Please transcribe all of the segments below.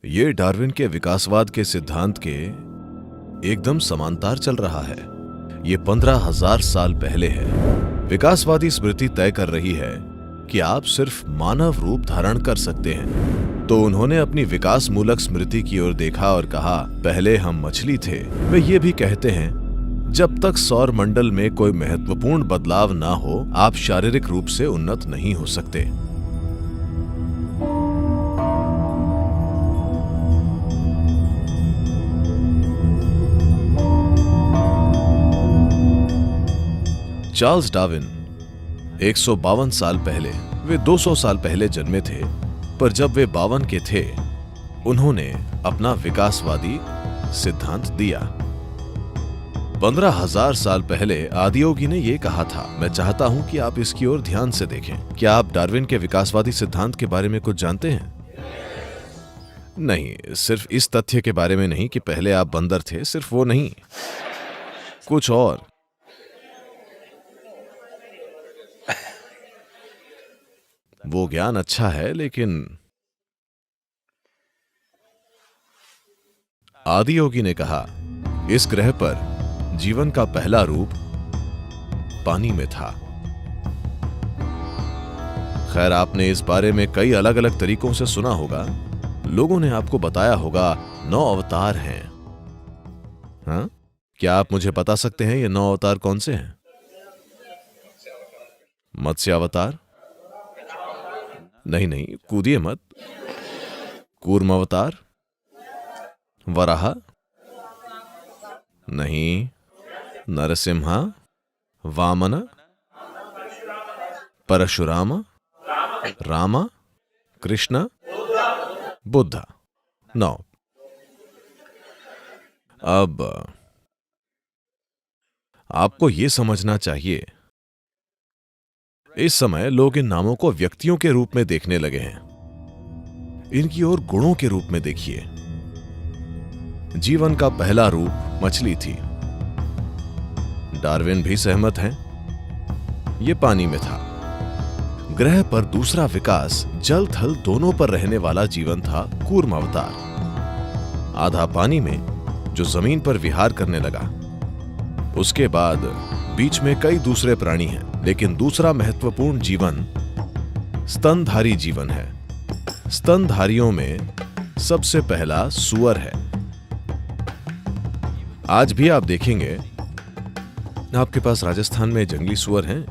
ये डार्विन के विकासवाद के सिद्धांत के एकदम समांतर चल रहा है। ये 15,000 साल पहले है। विकासवादी स्मृति तय कर रही है कि आप सिर्फ मानव रूप धारण कर सकते हैं। तो उन्होंने अपनी विकास मूलक स्मृति की ओर देखा और कहा, पहले हम मछली थे। वे ये भी कहते हैं, जब तक सौर मंडल में कोई महत्वपूर्ण बदलाव ना हो, आप शारीरिक रूप से उन्नत नहीं हो सकते। चार्ल्स डार्विन 152 साल पहले, वे 200 साल पहले जन्मे थे, पर जब वे 52 के थे, उन्होंने अपना विकासवादी सिद्धांत दिया। 15,000 साल पहले आदियोगी ने यह कहा था। मैं चाहता हूं कि आप इसकी ओर ध्यान से देखें। क्या आप डार्विन के विकासवादी सिद्धांत के बारे में कुछ जानते हैं? नहीं, सिर्फ इस तथ्य के बारे में नहीं कि पहले आप बंदर थे, सिर्फ वो नहीं, कुछ और। वो ज्ञान अच्छा है, लेकिन आदियोगी ने कहा, इस ग्रह पर जीवन का पहला रूप पानी में था। खैर, आपने इस बारे में कई अलग अलग तरीकों से सुना होगा। लोगों ने आपको बताया होगा 9 अवतार हैं। हाँ? क्या आप मुझे बता सकते हैं ये 9 अवतार कौन से हैं? मत्स्य अवतार? नहीं, कूदिए मत। कूर्म अवतार? वराह? नहीं। नरसिम्हा? वामन? परशुराम? रामा? कृष्ण? बुद्ध? 9। अब आपको यह समझना चाहिए, इस समय लोग इन नामों को व्यक्तियों के रूप में देखने लगे हैं। इनकी ओर गुणों के रूप में देखिए। जीवन का पहला रूप मछली थी। डार्विन भी सहमत हैं, यह पानी में था। ग्रह पर दूसरा विकास जल थल दोनों पर रहने वाला जीवन था, कूर्म अवतार। आधा पानी में, जो जमीन पर विहार करने लगा। उसके बाद बीच में कई दूसरे प्राणी हैं, लेकिन दूसरा महत्वपूर्ण जीवन स्तनधारी जीवन है। स्तनधारियों में सबसे पहला सूअर है। आज भी आप देखेंगे, आपके पास राजस्थान में जंगली सूअर हैं।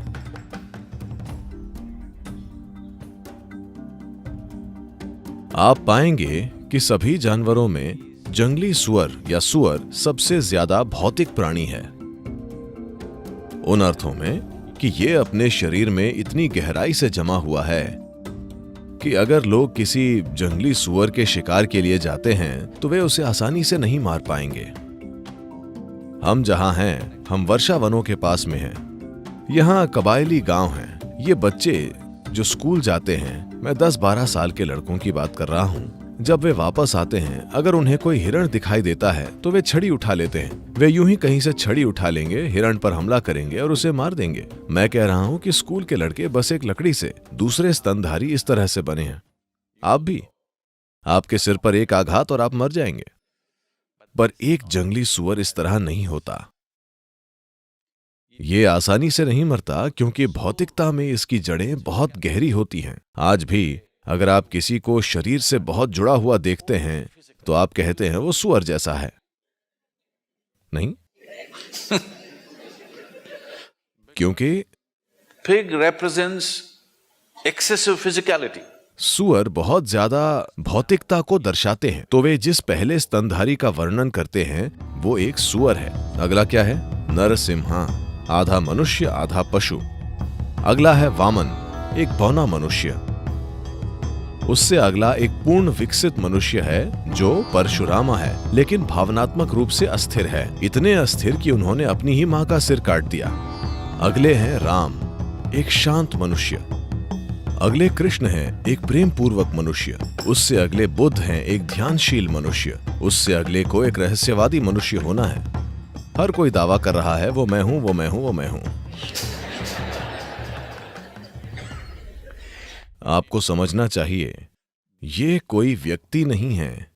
आप पाएंगे कि सभी जानवरों में जंगली सूअर या सूअर सबसे ज्यादा भौतिक प्राणी है। उन अर्थों में कि यह अपने शरीर में इतनी गहराई से जमा हुआ है कि अगर लोग किसी जंगली सूअर के शिकार के लिए जाते हैं तो वे उसे आसानी से नहीं मार पाएंगे। हम जहां हैं, हम वर्षा वनों के पास में हैं। यहां कबायली गांव हैं। ये बच्चे जो स्कूल जाते हैं, मैं 10-12 साल के लड़कों की बात कर रहा हूं, जब वे वापस आते हैं, अगर उन्हें कोई हिरण दिखाई देता है तो वे छड़ी उठा लेते हैं। वे यूं ही कहीं से छड़ी उठा लेंगे, हिरण पर हमला करेंगे और उसे मार देंगे। मैं कह रहा हूं कि स्कूल के लड़के बस एक लकड़ी से, दूसरे स्तनधारी इस तरह से बने हैं। आप भी, आपके सिर पर एक आघात और आप मर जाएंगे। पर एक जंगली सूअर इस तरह नहीं होता। ये आसानी से नहीं मरता, क्योंकि भौतिकता में इसकी जड़ें बहुत गहरी होती हैं। आज भी अगर आप किसी को शरीर से बहुत जुड़ा हुआ देखते हैं तो आप कहते हैं वो सूअर जैसा है, नहीं? क्योंकि Pig represents excessive physicality. सूअर बहुत ज्यादा भौतिकता को दर्शाते हैं। तो वे जिस पहले स्तनधारी का वर्णन करते हैं वो एक सूअर है। अगला क्या है? नरसिम्हा, आधा मनुष्य आधा पशु। अगला है वामन, एक बौना मनुष्य। उससे अगला एक पूर्ण विकसित मनुष्य है जो परशुरामा है, लेकिन भावनात्मक रूप से अस्थिर है। इतने अस्थिर कि उन्होंने अपनी ही मां का सिर काट दिया। अगले हैं राम, एक शांत मनुष्य। अगले कृष्ण हैं, एक प्रेम पूर्वक मनुष्य। उससे अगले बुद्ध हैं, एक ध्यानशील मनुष्य। उससे अगले को एक रहस्यवादी मनुष्य होना है। हर कोई दावा कर रहा है वो मैं हूं, वो मैं हूं, वो मैं हूं। आपको समझना चाहिए, ये कोई व्यक्ति नहीं है,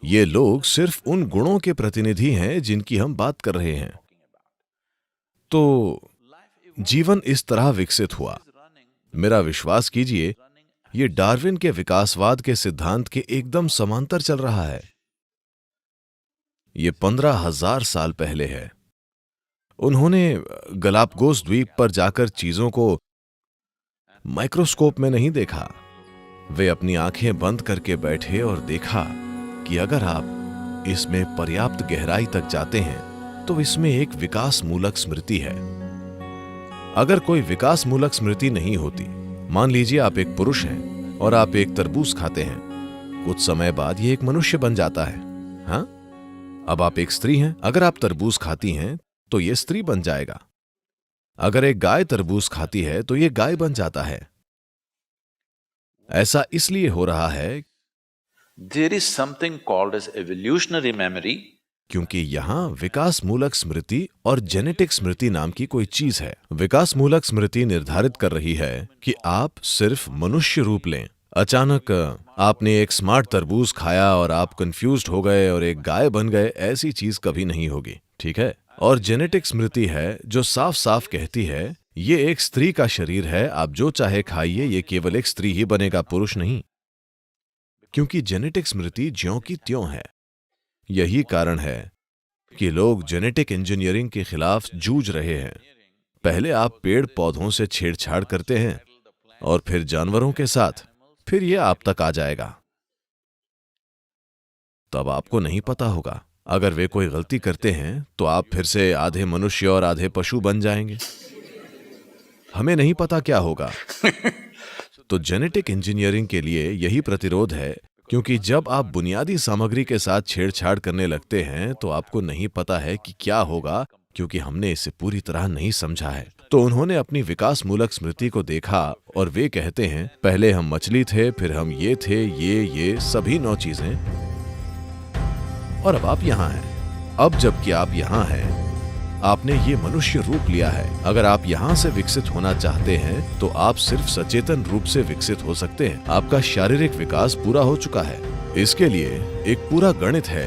ये लोग सिर्फ उन गुणों के प्रतिनिधि हैं जिनकी हम बात कर रहे हैं। तो जीवन इस तरह विकसित हुआ। मेरा विश्वास कीजिए, ये डार्विन के विकासवाद के सिद्धांत के एकदम समांतर चल रहा है। ये 15,000 साल पहले है। उन्होंने गलापागोस द्वीप पर जाकर चीजों को माइक्रोस्कोप में नहीं देखा। वे अपनी आंखें बंद करके बैठे और देखा कि अगर आप इसमें पर्याप्त गहराई तक जाते हैं तो इसमें एक विकास मूलक स्मृति है। अगर कोई विकास मूलक स्मृति नहीं होती, मान लीजिए आप एक पुरुष हैं और आप एक तरबूज खाते हैं, कुछ समय बाद ये एक मनुष्य बन जाता है। हाँ, अब आप एक स्त्री हैं, अगर आप तरबूज खाती हैं तो ये स्त्री बन जाएगा। अगर एक गाय तरबूज खाती है तो ये गाय बन जाता है। ऐसा इसलिए हो रहा है There is something called as evolutionary memory. क्योंकि यहां विकास मूलक स्मृति और जेनेटिक स्मृति नाम की कोई चीज है। विकास मूलक स्मृति निर्धारित कर रही है कि आप सिर्फ मनुष्य रूप लें। अचानक आपने एक स्मार्ट तरबूज खाया और आप कंफ्यूज्ड हो गए और एक गाय बन गए, ऐसी चीज कभी नहीं होगी, ठीक है। और जेनेटिक स्मृति है जो साफ साफ कहती है ये एक स्त्री का शरीर है, आप जो चाहे खाइए, ये केवल एक स्त्री ही बनेगा, पुरुष नहीं। क्योंकि जेनेटिक स्मृति ज्यों की त्यों है। यही कारण है कि लोग जेनेटिक इंजीनियरिंग के खिलाफ जूझ रहे हैं। पहले आप पेड़ पौधों से छेड़छाड़ करते हैं और फिर जानवरों के साथ, फिर ये आप तक आ जाएगा। तब आपको नहीं पता होगा, अगर वे कोई गलती करते हैं तो आप फिर से आधे मनुष्य और आधे पशु बन जाएंगे। हमें नहीं पता क्या होगा। तो जेनेटिक इंजीनियरिंग के लिए यही प्रतिरोध है, क्योंकि जब आप बुनियादी सामग्री के साथ छेड़छाड़ करने लगते हैं तो आपको नहीं पता है कि क्या होगा, क्योंकि हमने इसे पूरी तरह नहीं समझा है। तो उन्होंने अपनी विकास मूलक स्मृति को देखा और वे कहते हैं पहले हम मछली थे, फिर हम ये थे, ये सभी 9 चीजें, और अब आप यहां हैं। अब जबकि आप यहां हैं, आपने ये मनुष्य रूप लिया है। अगर आप यहां से विकसित होना चाहते हैं तो आप सिर्फ सचेतन रूप से विकसित हो सकते हैं। आपका शारीरिक विकास पूरा हो चुका है। इसके लिए एक पूरा गणित है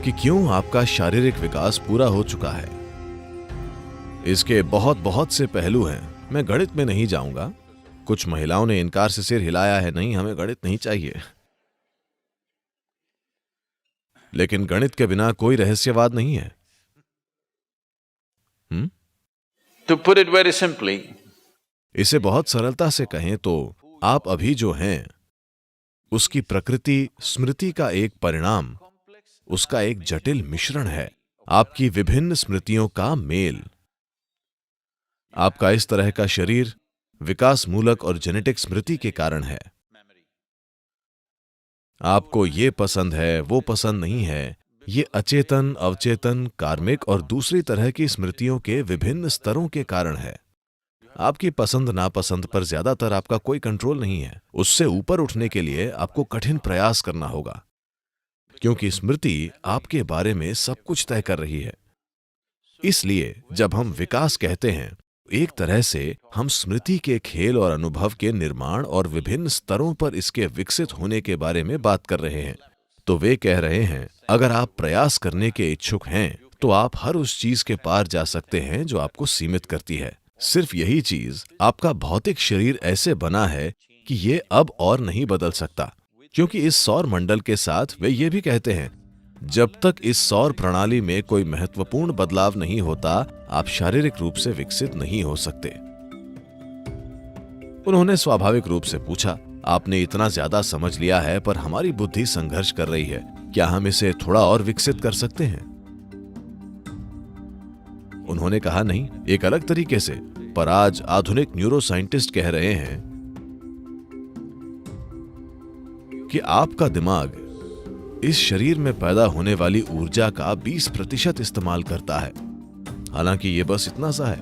कि क्यों आपका शारीरिक विकास पूरा हो चुका है। इसके बहुत से पहलू हैं, मैं गणित में नहीं जाऊंगा। कुछ महिलाओं ने इनकार से सिर हिलाया है, नहीं, हमें गणित नहीं चाहिए। लेकिन गणित के बिना कोई रहस्यवाद नहीं है। To put it very simply, इसे बहुत सरलता से कहें तो आप अभी जो हैं उसकी प्रकृति स्मृति का एक परिणाम, उसका एक जटिल मिश्रण है। आपकी विभिन्न स्मृतियों का मेल। आपका इस तरह का शरीर विकास मूलक और जेनेटिक स्मृति के कारण है। आपको ये पसंद है, वो पसंद नहीं है, ये अचेतन, अवचेतन, कार्मिक और दूसरी तरह की स्मृतियों के विभिन्न स्तरों के कारण है। आपकी पसंद नापसंद पर ज्यादातर आपका कोई कंट्रोल नहीं है। उससे ऊपर उठने के लिए आपको कठिन प्रयास करना होगा, क्योंकि स्मृति आपके बारे में सब कुछ तय कर रही है। इसलिए जब हम विकास कहते हैं, एक तरह से हम स्मृति के खेल और अनुभव के निर्माण और विभिन्न स्तरों पर इसके विकसित होने के बारे में बात कर रहे हैं। तो वे कह रहे हैं अगर आप प्रयास करने के इच्छुक हैं तो आप हर उस चीज के पार जा सकते हैं जो आपको सीमित करती है। सिर्फ यही चीज, आपका भौतिक शरीर ऐसे बना है कि ये अब और नहीं बदल सकता, क्योंकि इस सौर मंडल के साथ वे ये भी कहते हैं जब तक इस सौर प्रणाली में कोई महत्वपूर्ण बदलाव नहीं होता, आप शारीरिक रूप से विकसित नहीं हो सकते। उन्होंने स्वाभाविक रूप से पूछा, आपने इतना ज्यादा समझ लिया है पर हमारी बुद्धि संघर्ष कर रही है, क्या हम इसे थोड़ा और विकसित कर सकते हैं? उन्होंने कहा नहीं, एक अलग तरीके से। पर आज आधुनिक न्यूरोसाइंटिस्ट कह रहे हैं कि आपका दिमाग इस शरीर में पैदा होने वाली ऊर्जा का 20% इस्तेमाल करता है। हालांकि ये बस इतना सा है।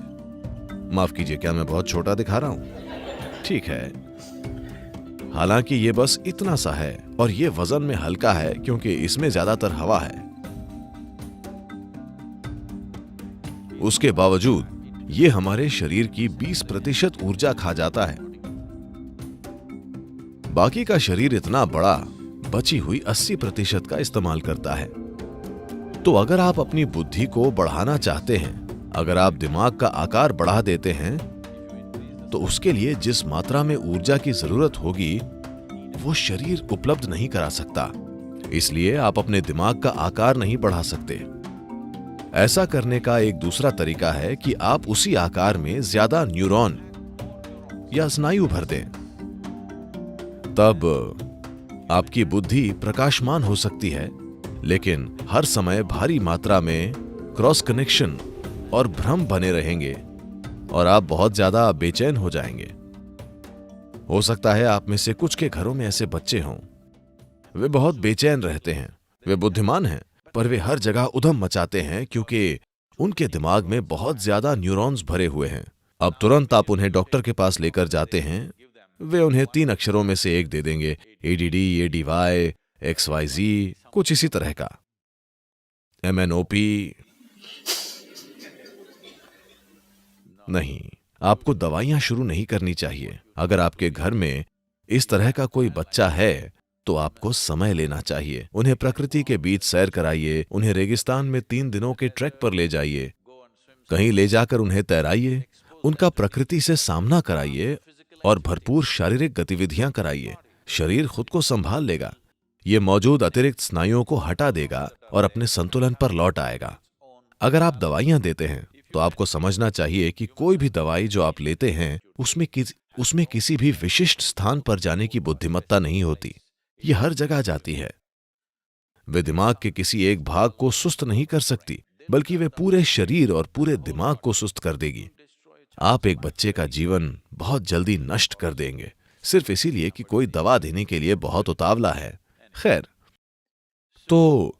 माफ कीजिए, क्या मैं बहुत छोटा दिखा रहा हूं? ठीक है, हालांकि ये बस इतना सा है और ये वजन में हल्का है क्योंकि इसमें ज्यादातर हवा है। उसके बावजूद ये हमारे शरीर की 20% ऊर्जा खा जाता है। बाकी का शरीर इतना बड़ा बची हुई 80% का इस्तेमाल करता है। तो अगर आप अपनी बुद्धि को बढ़ाना चाहते हैं, अगर आप दिमाग का आकार बढ़ा देते हैं, तो उसके लिए जिस मात्रा में ऊर्जा की जरूरत होगी वो शरीर उपलब्ध नहीं करा सकता। इसलिए आप अपने दिमाग का आकार नहीं बढ़ा सकते। ऐसा करने का एक दूसरा तरीका है कि आप उसी आकार में ज्यादा न्यूरॉन या स्नायु भर दें। तब आपकी बुद्धि प्रकाशमान हो सकती है, लेकिन हर समय भारी मात्रा में क्रॉस कनेक्शन और भ्रम बने रहेंगे और आप बहुत ज्यादा बेचैन हो जाएंगे। हो सकता है आप में से कुछ के घरों में ऐसे बच्चे हों। वे बहुत बेचैन रहते हैं, वे बुद्धिमान हैं, पर वे हर जगह उधम मचाते हैं क्योंकि उनके दिमाग में बहुत ज्यादा न्यूरॉन्स भरे हुए हैं। अब तुरंत आप उन्हें डॉक्टर के पास लेकर जाते हैं, वे उन्हें 3 अक्षरों में से एक दे देंगे, ADD, ADY, XYZ, कुछ इसी तरह का, MNOP। नहीं, आपको दवाइयां शुरू नहीं करनी चाहिए। अगर आपके घर में इस तरह का कोई बच्चा है तो आपको समय लेना चाहिए। उन्हें प्रकृति के बीच सैर कराइए, उन्हें रेगिस्तान में 3 दिनों के ट्रैक पर ले जाइए, कहीं ले जाकर उन्हें तैराइए, उनका प्रकृति से सामना कराइए और भरपूर शारीरिक गतिविधियां कराइए। शरीर खुद को संभाल लेगा, ये मौजूद अतिरिक्त स्नायुओं को हटा देगा और अपने संतुलन पर लौट आएगा। अगर आप दवाइयां देते हैं तो आपको समझना चाहिए कि कोई भी दवाई जो आप लेते हैं उसमें किसी भी विशिष्ट स्थान पर जाने की बुद्धिमत्ता नहीं होती। ये हर जगह जाती है। वे दिमाग के किसी एक भाग को सुस्त नहीं कर सकती, बल्कि वे पूरे शरीर और पूरे दिमाग को सुस्त कर देगी। आप एक बच्चे का जीवन बहुत जल्दी नष्ट कर देंगे, सिर्फ इसीलिए कि कोई दवा देने के लिए बहुत उतावला है। खैर, तो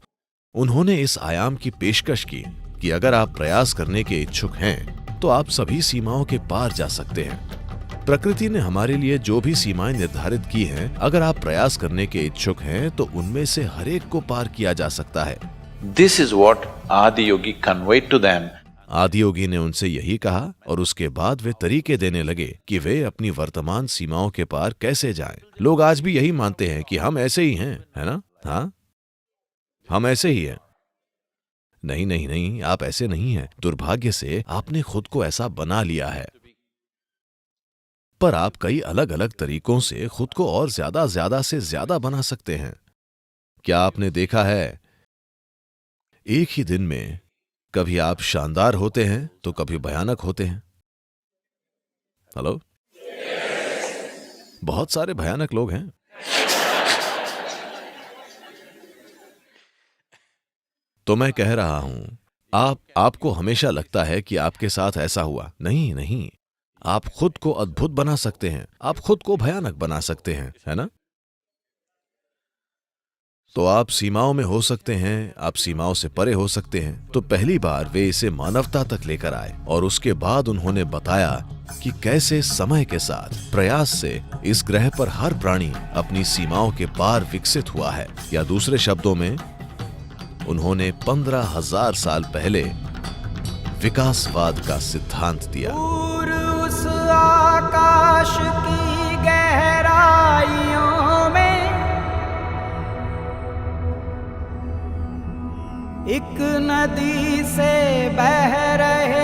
उन्होंने इस आयाम की पेशकश की कि अगर आप प्रयास करने के इच्छुक हैं तो आप सभी सीमाओं के पार जा सकते हैं। प्रकृति ने हमारे लिए जो भी सीमाएं निर्धारित की हैं, अगर आप प्रयास करने के इच्छुक हैं तो उनमें से हर एक को पार किया जा सकता है। This is what Adiyogi conveyed to them. Adiyogi ने उनसे यही कहा और उसके बाद वे तरीके देने लगे कि वे अपनी वर्तमान सीमाओं के पार कैसे जाएं। लोग आज भी यही मानते हैं कि हम ऐसे ही हैं, है ना? हाँ, हम ऐसे ही हैं। नहीं नहीं नहीं, आप ऐसे नहीं हैं। दुर्भाग्य से आपने खुद को ऐसा बना लिया है। पर आप कई अलग अलग तरीकों से खुद को और ज्यादा से ज्यादा बना सकते हैं। क्या आपने देखा है, एक ही दिन में कभी आप शानदार होते हैं तो कभी भयानक होते हैं। हेलो, बहुत सारे भयानक लोग हैं। तो मैं कह रहा हूं, आपको हमेशा लगता है कि आपके साथ ऐसा हुआ। नहीं नहीं, आप खुद को अद्भुत बना सकते हैं, आप खुद को भयानक बना सकते हैं, है ना? तो आप सीमाओं में हो सकते हैं, आप सीमाओं से परे हो सकते हैं। तो पहली बार वे इसे मानवता तक लेकर आए और उसके बाद उन्होंने बताया कि कैसे समय के साथ प्रयास से इस ग्रह पर हर प्राणी अपनी सीमाओं के पार विकसित हुआ है। या दूसरे शब्दों में, उन्होंने 15,000 साल पहले विकासवाद का सिद्धांत दिया। उस आकाश की गहराइयों में एक नदी से बह रहे